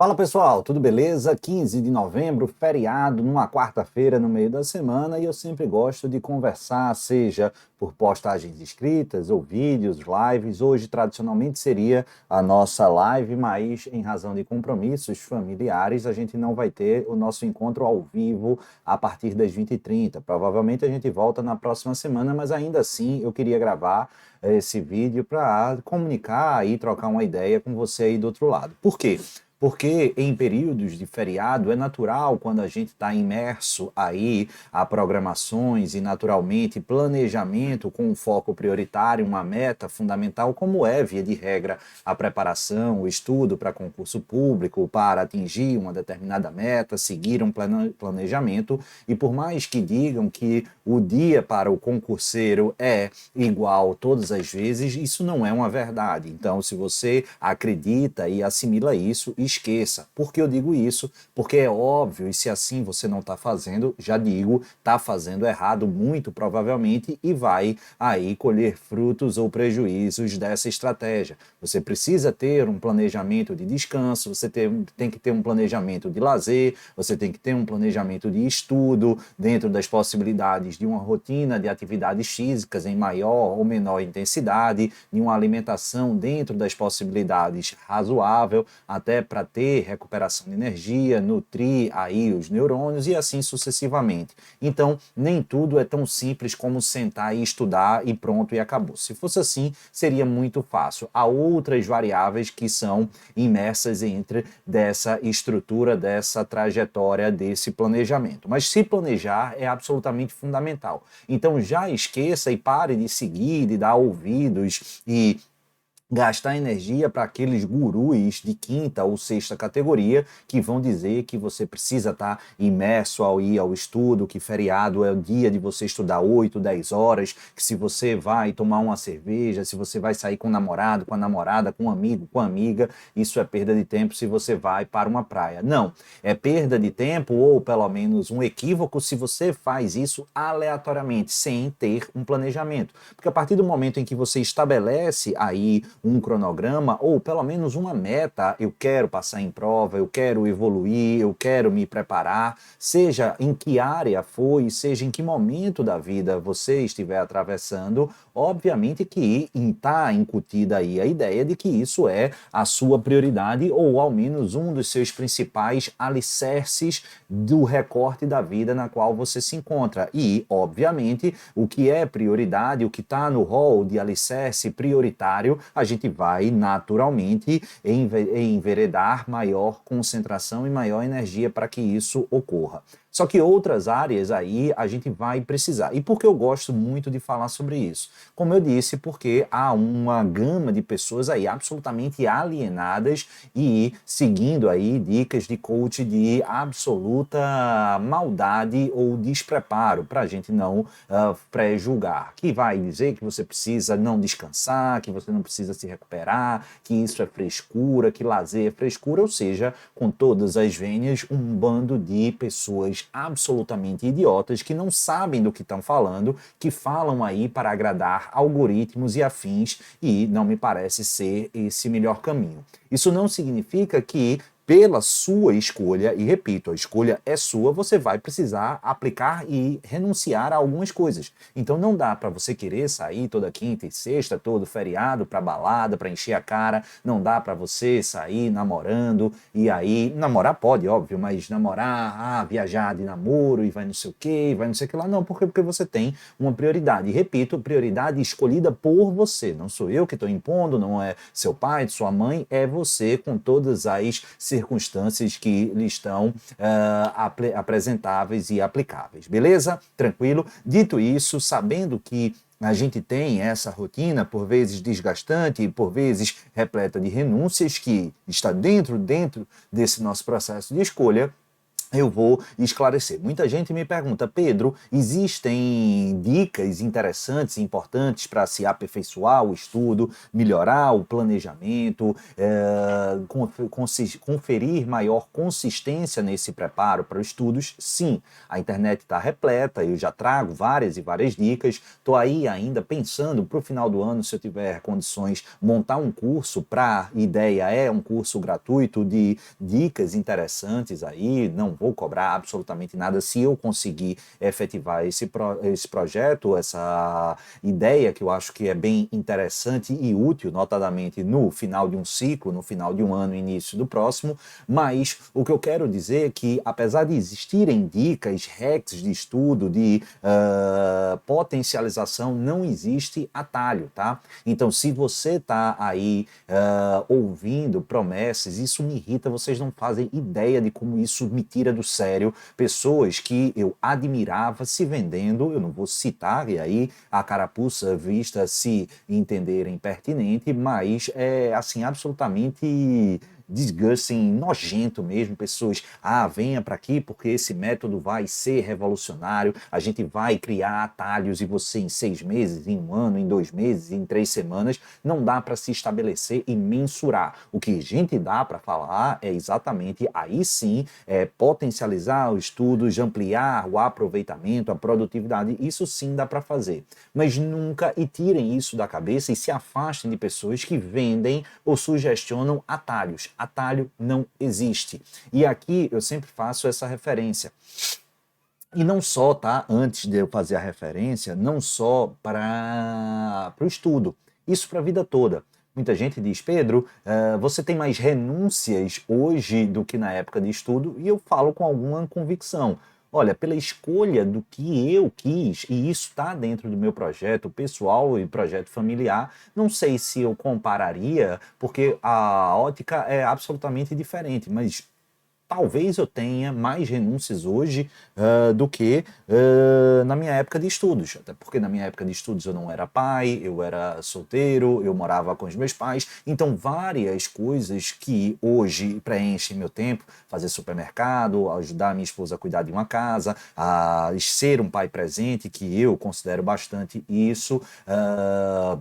Fala pessoal, tudo beleza? 15 de novembro, feriado, numa quarta-feira no meio da semana, e eu sempre gosto de conversar, seja por postagens escritas ou vídeos, lives. Hoje tradicionalmente seria a nossa live, mas em razão de compromissos familiares, a gente não vai ter o nosso encontro ao vivo a partir das 20h30. Provavelmente a gente volta na próxima semana, mas ainda assim eu queria gravar esse vídeo para comunicar e trocar uma ideia com você aí do outro lado. Por quê? Porque em períodos de feriado é natural, quando a gente está imerso aí a programações e naturalmente planejamento com um foco prioritário, uma meta fundamental, como é, via de regra, a preparação, o estudo para concurso público, para atingir uma determinada meta, seguir um planejamento. E por mais que digam que o dia para o concurseiro é igual todas as vezes, isso não é uma verdade. Então, se você acredita e assimila isso, esqueça. Por que eu digo isso? Porque é óbvio, e se assim você não está fazendo, já digo, está fazendo errado muito provavelmente e vai aí colher frutos ou prejuízos dessa estratégia. Você precisa ter um planejamento de descanso, você tem que ter um planejamento de lazer, você tem que ter um planejamento de estudo dentro das possibilidades de uma rotina de atividades físicas em maior ou menor intensidade, de uma alimentação dentro das possibilidades razoável, até para ter recuperação de energia, nutrir aí os neurônios e assim sucessivamente. Então, nem tudo é tão simples como sentar e estudar e pronto e acabou. Se fosse assim, seria muito fácil. Há outras variáveis que são imersas entre dessa estrutura, dessa trajetória, desse planejamento. Mas se planejar é absolutamente fundamental. Então já esqueça e pare de seguir, de dar ouvidos e gastar energia para aqueles gurus de quinta ou sexta categoria que vão dizer que você precisa estar imerso ao ir ao estudo, que feriado é o dia de você estudar 8, 10 horas, que se você vai tomar uma cerveja, se você vai sair com o namorado, com a namorada, com um amigo, com a amiga, isso é perda de tempo se você vai para uma praia. Não, é perda de tempo ou pelo menos um equívoco se você faz isso aleatoriamente, sem ter um planejamento. Porque a partir do momento em que você estabelece aí um cronograma ou pelo menos uma meta, eu quero passar em prova, eu quero evoluir, eu quero me preparar, seja em que área foi, seja em que momento da vida você estiver atravessando, obviamente que está incutida aí a ideia de que isso é a sua prioridade ou ao menos um dos seus principais alicerces do recorte da vida na qual você se encontra. E, obviamente, o que é prioridade, o que está no rol de alicerce prioritário, a gente vai naturalmente enveredar maior concentração e maior energia para que isso ocorra. Só que outras áreas aí a gente vai precisar. E por que eu gosto muito de falar sobre isso? Como eu disse, porque há uma gama de pessoas aí absolutamente alienadas e seguindo aí dicas de coach de absoluta maldade ou despreparo, para a gente não pré-julgar. Que vai dizer que você precisa não descansar, que você não precisa se recuperar, que isso é frescura, que lazer é frescura, ou seja, com todas as vênias, um bando de pessoas absolutamente idiotas que não sabem do que estão falando, que falam aí para agradar algoritmos e afins, e não me parece ser esse melhor caminho. Isso não significa que pela sua escolha, e repito, a escolha é sua, você vai precisar aplicar e renunciar a algumas coisas. Então não dá para você querer sair toda quinta e sexta, todo feriado, para balada, para encher a cara, não dá para você sair namorando, e aí, namorar pode, óbvio, mas namorar, viajar de namoro, e vai não sei o que, vai não sei o que lá, não, porque você tem uma prioridade. E repito, prioridade escolhida por você, não sou eu que estou impondo, não é seu pai, sua mãe, é você com todas as circunstâncias que lhe estão apresentáveis e aplicáveis. Beleza? Tranquilo? Dito isso, sabendo que a gente tem essa rotina, por vezes desgastante, por vezes repleta de renúncias, que está dentro desse nosso processo de escolha, eu vou esclarecer. Muita gente me pergunta, Pedro, existem dicas interessantes e importantes para se aperfeiçoar o estudo, melhorar o planejamento, conferir maior consistência nesse preparo para os estudos? Sim, a internet está repleta, eu já trago várias e várias dicas. Estou aí ainda pensando para o final do ano, se eu tiver condições, montar um curso para, ideia é um curso gratuito de dicas interessantes aí, não vou cobrar absolutamente nada se eu conseguir efetivar esse projeto, essa ideia que eu acho que é bem interessante e útil, notadamente no final de um ciclo, no final de um ano, início do próximo, mas o que eu quero dizer é que, apesar de existirem dicas, hacks de estudo, de potencialização, não existe atalho, tá? Então, se você está aí ouvindo promessas, isso me irrita, vocês não fazem ideia de como isso me tira do sério. Pessoas que eu admirava se vendendo, eu não vou citar, e aí a carapuça vista se entenderem pertinente, mas é assim, absolutamente disgusting, nojento mesmo, pessoas, venha para aqui porque esse método vai ser revolucionário, a gente vai criar atalhos e você em 6 meses, em 1 ano, em 2 meses, em 3 semanas, não dá para se estabelecer e mensurar. O que a gente dá para falar é exatamente, aí sim, potencializar os estudos, ampliar o aproveitamento, a produtividade, isso sim dá para fazer. Mas nunca, e tirem isso da cabeça e se afastem de pessoas que vendem ou sugestionam atalhos. Atalho não existe. E aqui eu sempre faço essa referência. E não só, tá? Antes de eu fazer a referência, não só para o estudo, isso para a vida toda. Muita gente diz, Pedro, você tem mais renúncias hoje do que na época de estudo? E eu falo com alguma convicção. Olha, pela escolha do que eu quis, e isso está dentro do meu projeto pessoal e projeto familiar, não sei se eu compararia, porque a ótica é absolutamente diferente, mas talvez eu tenha mais renúncias hoje do que na minha época de estudos. Até porque na minha época de estudos eu não era pai, eu era solteiro, eu morava com os meus pais. Então, várias coisas que hoje preenchem meu tempo, fazer supermercado, ajudar a minha esposa a cuidar de uma casa, a ser um pai presente, que eu considero bastante isso,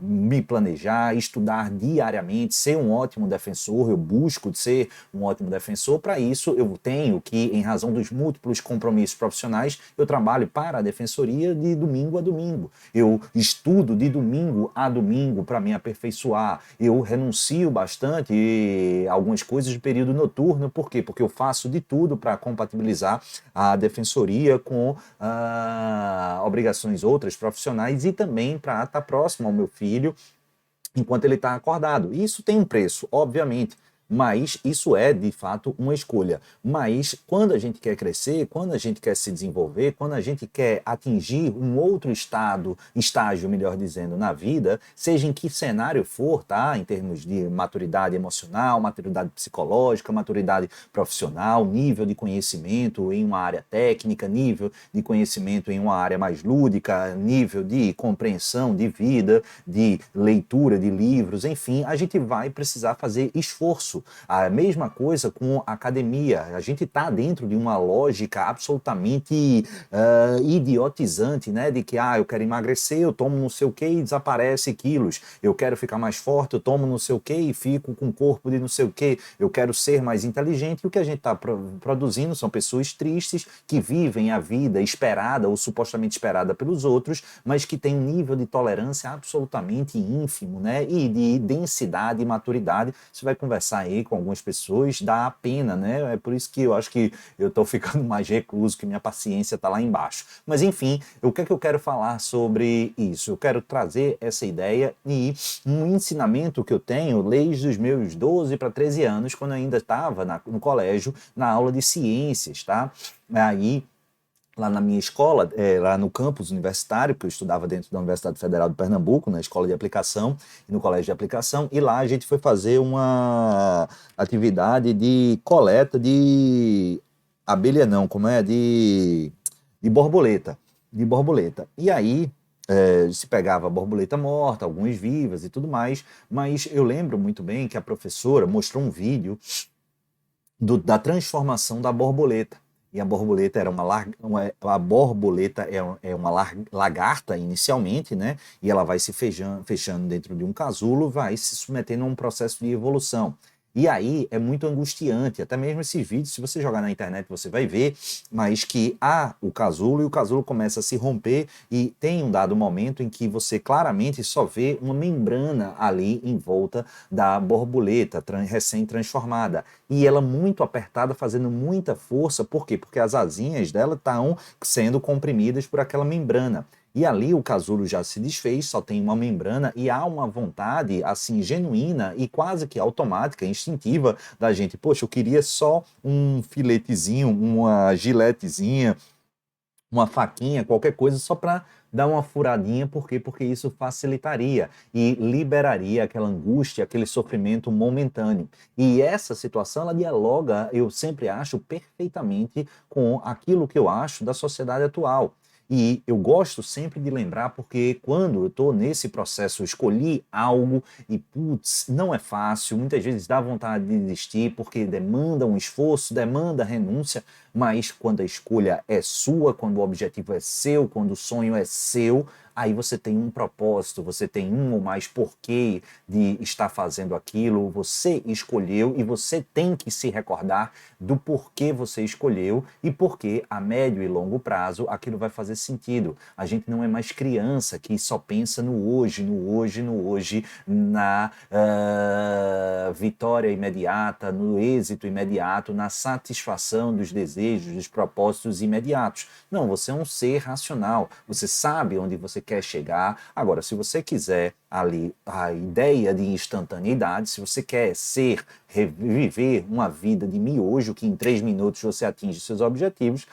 me planejar, estudar diariamente, ser um ótimo defensor, eu busco ser um ótimo defensor. Para isso, eu tenho que, em razão dos múltiplos compromissos profissionais, eu trabalho para a defensoria de domingo a domingo. Eu estudo de domingo a domingo para me aperfeiçoar. Eu renuncio bastante algumas coisas de período noturno. Por quê? Porque eu faço de tudo para compatibilizar a defensoria com obrigações outras profissionais e também para estar próximo ao meu filho enquanto ele está acordado. Isso tem um preço, obviamente, mas isso é, de fato, uma escolha. Mas quando a gente quer crescer, quando a gente quer se desenvolver, quando a gente quer atingir um outro estágio, melhor dizendo, na vida, seja em que cenário for, tá? Em termos de maturidade emocional, maturidade psicológica, maturidade profissional, nível de conhecimento em uma área técnica, nível de conhecimento em uma área mais lúdica, nível de compreensão de vida, de leitura de livros, enfim, a gente vai precisar fazer esforço. A mesma coisa com a academia. A gente está dentro de uma lógica absolutamente idiotizante, né? De que, eu quero emagrecer, eu tomo não sei o que e desaparece quilos. Eu quero ficar mais forte, eu tomo não sei o que e fico com corpo de não sei o que. Eu quero ser mais inteligente. E o que a gente está produzindo são pessoas tristes que vivem a vida esperada ou supostamente esperada pelos outros, mas que têm um nível de tolerância absolutamente ínfimo, né? E de densidade e maturidade. Você vai conversar aí com algumas pessoas, dá pena, né? É por isso que eu acho que eu tô ficando mais recluso, que minha paciência tá lá embaixo. Mas enfim, o que é que eu quero falar sobre isso? Eu quero trazer essa ideia e um ensinamento que eu tenho desde os meus 12 para 13 anos, quando eu ainda estava no colégio, na aula de ciências, tá? Aí lá na minha escola, lá no campus universitário, que eu estudava dentro da Universidade Federal de Pernambuco, na escola de aplicação e no colégio de aplicação, e lá a gente foi fazer uma atividade de coleta de abelha não, como é? De borboleta, de borboleta. E aí se pegava borboleta morta, algumas vivas e tudo mais, mas eu lembro muito bem que a professora mostrou um vídeo da transformação da borboleta. E a borboleta era a borboleta é uma lagarta inicialmente, né? E ela vai se fechando dentro de um casulo, vai se submetendo a um processo de evolução. E aí é muito angustiante, até mesmo esses vídeos, se você jogar na internet você vai ver, mas que há o casulo e o casulo começa a se romper e tem um dado momento em que você claramente só vê uma membrana ali em volta da borboleta recém-transformada. E ela muito apertada, fazendo muita força. Por quê? Porque as asinhas dela estão sendo comprimidas por aquela membrana. E ali o casulo já se desfez, só tem uma membrana e há uma vontade assim genuína e quase que automática, instintiva da gente. Poxa, eu queria só um filetezinho, uma giletezinha, uma faquinha, qualquer coisa, só para dar uma furadinha, por quê? Porque isso facilitaria e liberaria aquela angústia, aquele sofrimento momentâneo. E essa situação, ela dialoga, eu sempre acho, perfeitamente com aquilo que eu acho da sociedade atual. E eu gosto sempre de lembrar, porque quando eu estou nesse processo, eu escolhi algo e, putz, não é fácil, muitas vezes dá vontade de desistir, porque demanda um esforço, demanda renúncia, mas quando a escolha é sua, quando o objetivo é seu, quando o sonho é seu, aí você tem um propósito, você tem um ou mais porquê de estar fazendo aquilo, você escolheu e você tem que se recordar do porquê você escolheu e porque a médio e longo prazo aquilo vai fazer sentido. A gente não é mais criança que só pensa no hoje, no hoje, no hoje, na vitória imediata, no êxito imediato, na satisfação dos desejos, dos propósitos imediatos. Não, você é um ser racional, você sabe onde você quer chegar. Agora, se você quiser ali a ideia de instantaneidade, se você quer viver uma vida de miojo, que em 3 minutos você atinge seus objetivos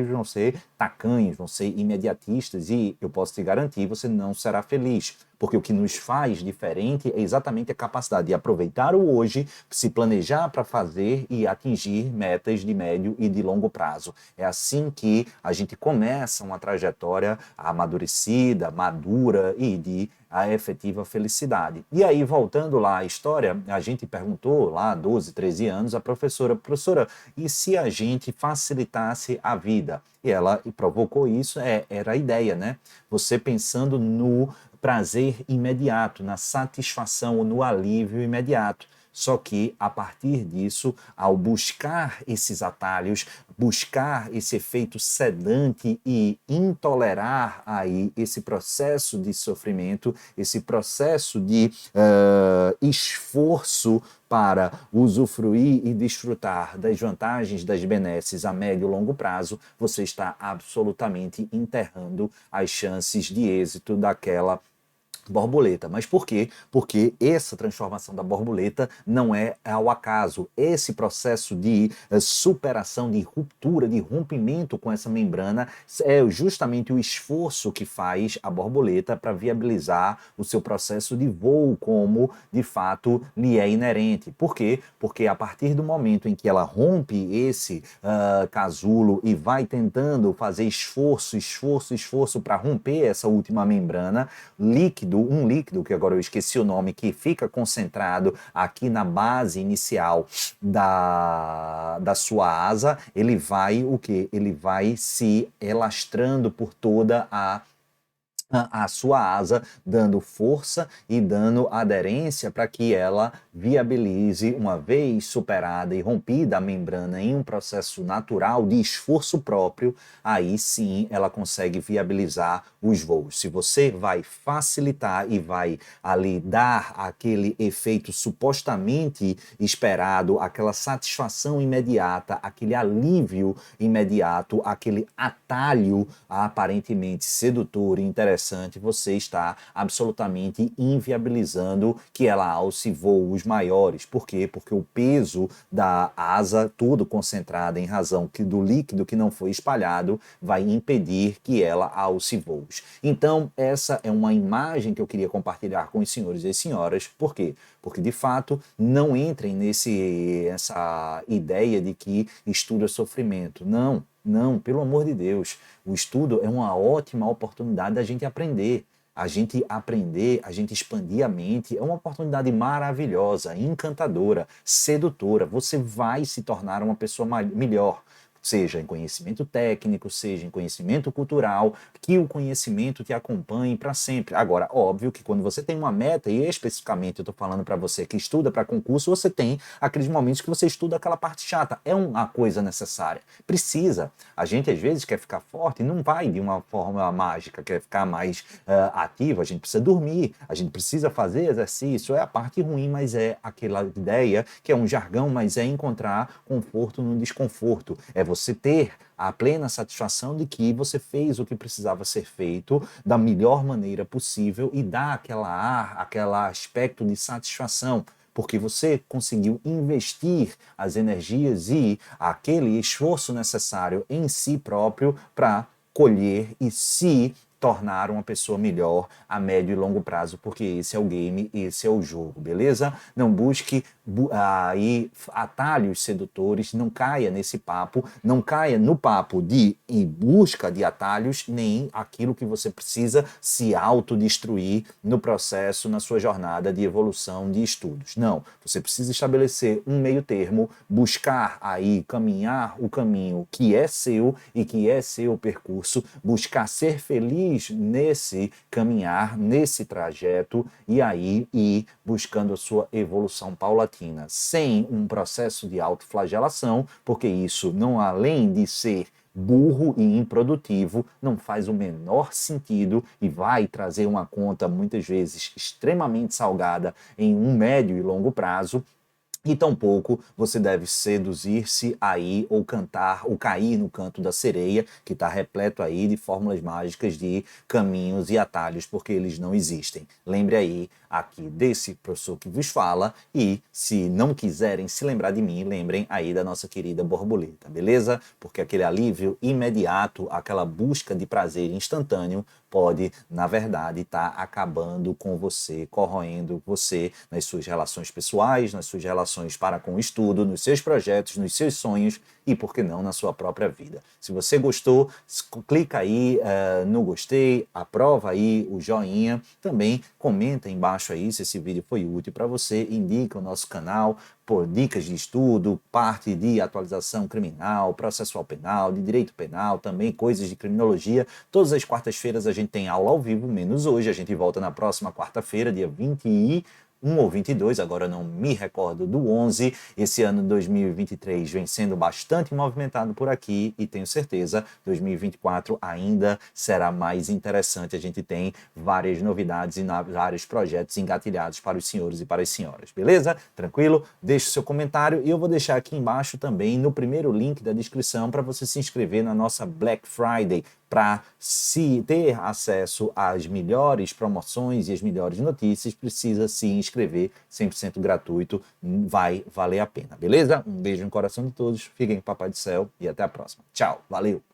vão ser tacanhos, vão ser imediatistas e eu posso te garantir, você não será feliz. Porque o que nos faz diferente é exatamente a capacidade de aproveitar o hoje, se planejar para fazer e atingir metas de médio e de longo prazo. É assim que a gente começa uma trajetória amadurecida, madura e de a efetiva felicidade. E aí, voltando lá à história, a gente perguntou lá, 12, 13 anos, a professora, e se a gente facilitasse a vida? E ela provocou isso, era a ideia, né? Você pensando no prazer imediato, na satisfação ou no alívio imediato. Só que, a partir disso, ao buscar esses atalhos, buscar esse efeito sedante e intolerar aí esse processo de sofrimento, esse processo de esforço para usufruir e desfrutar das vantagens, das benesses a médio e longo prazo, você está absolutamente enterrando as chances de êxito daquela borboleta. Mas por quê? Porque essa transformação da borboleta não é ao acaso. Esse processo de superação, de ruptura, de rompimento com essa membrana é justamente o esforço que faz a borboleta para viabilizar o seu processo de voo, como de fato lhe é inerente. Por quê? Porque a partir do momento em que ela rompe esse casulo e vai tentando fazer esforço para romper essa última membrana, um líquido, que agora eu esqueci o nome, que fica concentrado aqui na base inicial da sua asa, ele vai o quê? Ele vai se elastrando por toda a sua asa, dando força e dando aderência para que ela viabilize, uma vez superada e rompida a membrana em um processo natural de esforço próprio, aí sim ela consegue viabilizar os voos. Se você vai facilitar e vai ali dar aquele efeito supostamente esperado, aquela satisfação imediata, aquele alívio imediato, aquele atalho aparentemente sedutor e interessante, você está absolutamente inviabilizando que ela alce voos maiores. Por quê? Porque o peso da asa, tudo concentrado em razão do líquido que não foi espalhado, vai impedir que ela alce voos. Então, essa é uma imagem que eu queria compartilhar com os senhores e senhoras. Por quê? Porque, de fato, não entrem essa ideia de que estudo é sofrimento. Não. Não, pelo amor de Deus. O estudo é uma ótima oportunidade da gente aprender. A gente aprender, a gente expandir a mente, é uma oportunidade maravilhosa, encantadora, sedutora. Você vai se tornar uma pessoa melhor. seja em conhecimento técnico, seja em conhecimento cultural, que o conhecimento te acompanhe para sempre. Agora, óbvio que quando você tem uma meta, e especificamente eu estou falando para você que estuda para concurso, você tem aqueles momentos que você estuda aquela parte chata. É uma coisa necessária. Precisa. A gente às vezes quer ficar forte e não vai de uma forma mágica, quer ficar mais ativo, a gente precisa dormir, a gente precisa fazer exercício, é a parte ruim, mas é aquela ideia que é um jargão, mas é encontrar conforto no desconforto, é você ter a plena satisfação de que você fez o que precisava ser feito da melhor maneira possível e dá aquele aspecto de satisfação, porque você conseguiu investir as energias e aquele esforço necessário em si próprio para colher e se tornar uma pessoa melhor a médio e longo prazo, porque esse é o game, esse é o jogo, beleza? Não busque aí atalhos sedutores, não caia nesse papo, não caia no papo de em busca de atalhos, nem aquilo que você precisa se autodestruir no processo, na sua jornada de evolução de estudos. Não, você precisa estabelecer um meio termo, buscar aí caminhar o caminho que é seu e que é seu percurso, buscar ser feliz nesse caminhar, nesse trajeto e aí ir buscando a sua evolução paulatina, sem um processo de autoflagelação, porque isso não, além de ser burro e improdutivo, não faz o menor sentido e vai trazer uma conta muitas vezes extremamente salgada em um médio e longo prazo. E tampouco você deve seduzir-se aí ou cantar ou cair no canto da sereia, que está repleto aí de fórmulas mágicas de caminhos e atalhos, porque eles não existem. Lembre aí aqui desse professor que vos fala e, se não quiserem se lembrar de mim, lembrem aí da nossa querida borboleta, beleza? Porque aquele alívio imediato, aquela busca de prazer instantâneo pode, na verdade, estar acabando com você, corroendo você nas suas relações pessoais, nas suas relações para com o estudo, nos seus projetos, nos seus sonhos e, por que não, na sua própria vida. Se você gostou, clica aí no gostei, aprova aí o joinha, também comenta aí embaixo aí se esse vídeo foi útil para você, indica o nosso canal por dicas de estudo, parte de atualização criminal, processual penal, de direito penal, também coisas de criminologia. Todas as quartas-feiras a gente tem aula ao vivo, menos hoje. A gente volta na próxima quarta-feira, dia 21 ou 22, agora não me recordo do 11. Esse ano de 2023 vem sendo bastante movimentado por aqui e tenho certeza 2024 ainda será mais interessante. A gente tem várias novidades e vários projetos engatilhados para os senhores e para as senhoras, beleza? Tranquilo? Deixe seu comentário e eu vou deixar aqui embaixo também no primeiro link da descrição para você se inscrever na nossa Black Friday, para se ter acesso às melhores promoções e as melhores notícias, precisa se inscrever, 100% gratuito, vai valer a pena, beleza? Um beijo no coração de todos, fiquem com o Papai do Céu e até a próxima. Tchau, valeu!